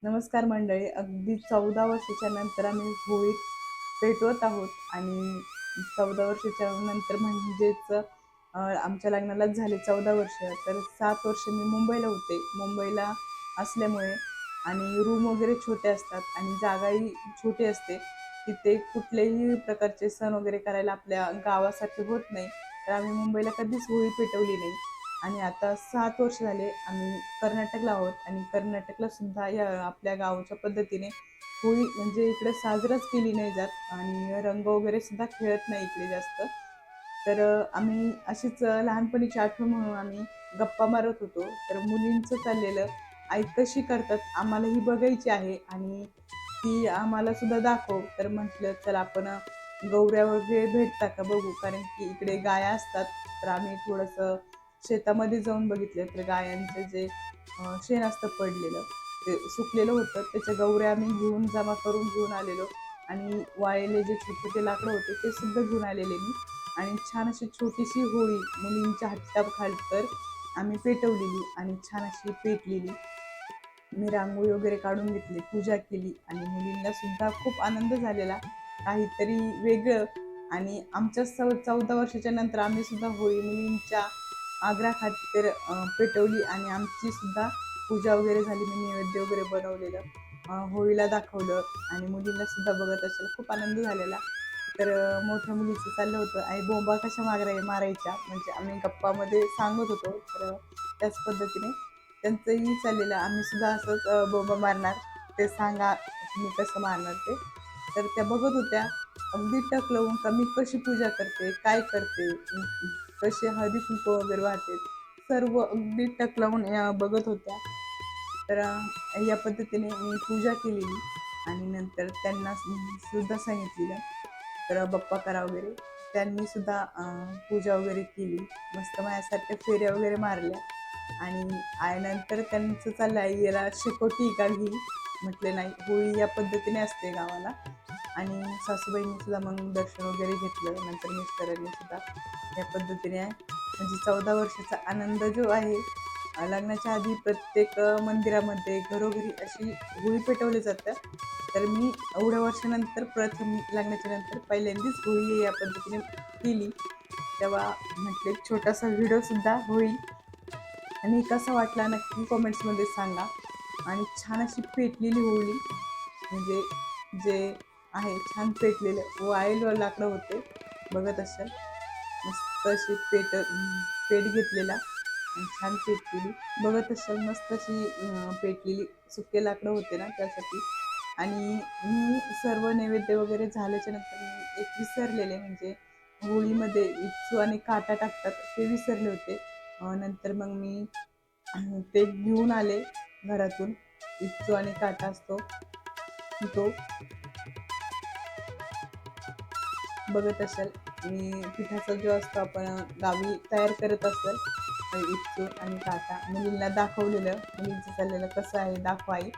नमस्कार मंडळी. अगदी 14 वर्षाच्या नंतर आम्ही होळी पेटवत आहोत आणि 14 वर्षाच्या नंतर म्हणजेच आमच्या लग्नालाच झाले 14 वर्ष. तर 7 वर्ष मी मुंबईला होते. मुंबईला असल्यामुळे आणि रूम वगैरे छोटे असतात आणि जागाही छोटी असते. तिथे कुठलेही प्रकारचे सण वगैरे करायला आपल्या गावासारखे होत नाही. तर आम्ही मुंबईला कधीच होळी पेटवली नाही. आणि आता 7 वर्ष झाले आम्ही कर्नाटकला आहोत आणि कर्नाटकला सुद्धा या आपल्या गावच्या पद्धतीने होळी म्हणजे इकडे साजराच केली नाही जात आणि रंग वगैरे सुद्धा खेळत नाही इकडे जास्त. तर आम्ही अशीच लहानपणीची आठवण म्हणून आम्ही गप्पा मारत होतो. तर मुलींचं चाललेलं, आई कशी करतात आम्हालाही बघायची आहे आणि ती आम्हाला सुद्धा दाखव. तर म्हटलं चला आपण गौऱ्या वगैरे भेटता का बघू, कारण की इकडे गाया असतात. तर आम्ही थोडंसं शेतामध्ये जाऊन बघितलं तर गायांचे जे शेण असतं पडलेलं, ते सुकलेलं होतं. त्याच्या गौऱ्या आम्ही घेऊन जमा करून घेऊन आलेलो आणि वाळलेले जे छोटे छोटे लाकडं होते ते सुद्धा घेऊन आलेले मी. आणि छान अशी छोटीशी होळी मुलींच्या हट्टाखातर आम्ही पेटवलेली आणि छान अशी पेटलेली. मी रांगोळी वगैरे काढून घेतली, पूजा केली आणि मुलींना सुद्धा खूप आनंद झालेला. काहीतरी वेगळं. आणि आमच्या 14 वर्षाच्या नंतर आम्ही सुद्धा होळी मुलींच्या आग्रहाखातीर पेटवली आणि आमची सुद्धा पूजा वगैरे झाली. मी नैवेद्य वगैरे बनवलेलं होळीला दाखवलं आणि मुलींना सुद्धा बघत असेल खूप आनंद झालेला. तर मोठ्या मुलीचं चाललं होतं, आई बोंबा कशा मारायच्या, म्हणजे आम्ही गप्पामध्ये सांगत होतो. तर त्याच पद्धतीने त्यांचंही चाललेलं, आम्ही सुद्धा असंच बोंबा मारणार, ते सांगा तुम्ही कसं मारणार ते. तर त्या बघत होत्या अगदी टक लावून का मी कशी पूजा करते, काय करते, कसे हळदी कुंकू वगैरे वाहते, सर्व अगदी टक लावून बघत होत्या. तर या पद्धतीने मी पूजा केलेली आणि नंतर त्यांना सुद्धा सांगितलेलं तर बाप्पा करा वगैरे. त्यांनी सुद्धा पूजा वगैरे केली, मस्त माझ्यासारख्या फेऱ्या वगैरे मारल्या. आणि नंतर त्यांचं चाललं आई याला शेकोटी का घी. म्हटले नाही, होळी या पद्धतीने असते गावाला. आणि सासूबाईंनी सुद्धा मग दर्शन वगैरे घेतलं. नंतर मिस्टरांनी सुद्धा या पद्धतीने म्हणजे 14 वर्षाचा आनंद जो आहे. लग्नाच्या आधी प्रत्येक मंदिरामध्ये घरोघरी अशी होळी पेटवली जातं. तर मी एवढ्या वर्षानंतर प्रथम लग्नाच्या नंतर पहिल्यांदाच होळी या पद्धतीने केली. तेव्हा म्हटले एक छोटासा व्हिडिओ सुद्धा होईल आणि कसा वाटला नक्की कमेंट्समध्ये सांगा. आणि छान अशी पेटलेली होळी, म्हणजे जे आहे छान पेटलेलं वाळलेलं लाकडं होते, बघत असाल. मस्त अशी पेट घेतलेला आणि छान पेटलेली बघत असाल. मस्त अशी पेटलेली सुके लाकडं होते ना त्यासाठी. आणि मी सर्व नैवेद्य वगैरे झाल्याच्या नंतर मी एक विसरलेले, म्हणजे होळीमध्ये इच्चू आणि काटा टाकतात ते विसरले होते. नंतर मग मी ते घेऊन आले घरातून. इच्चू आणि काटा असतो तो, बघत असाल. मी पिठाचा जो असतो आपण गावी तयार करत असेल, इच्चू आणि काटा मुलींना दाखवलेलं. मुलींचं चाललेलं कसं आहे दाखवा आई.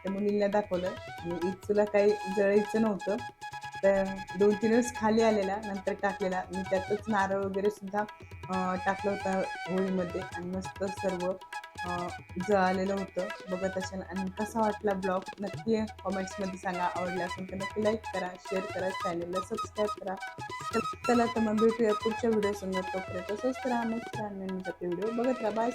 तर मुलींना दाखवलं आणि इच्चूला काही जळायचं नव्हतं. तर 2-3 वेळेस खाली आलेला, नंतर टाकलेला. मी त्यातच नारळ वगैरे सुद्धा टाकलं होतं होळीमध्ये आणि मस्त सर्व जळालेलं होतं, बघत असाल. आणि कसा वाटला ब्लॉग नक्की कमेंट्समध्ये सांगा. आवडला असेल तर नक्की लाईक करा, शेअर करा, चॅनलला सबस्क्राईब करा. तर चला तर मग भेटूया पुढच्या व्हिडिओ संगत. तोपर्यंत स्वस्त राहा, मस्त राहा, नवीन व्हिडिओ बघत राहा. बाय.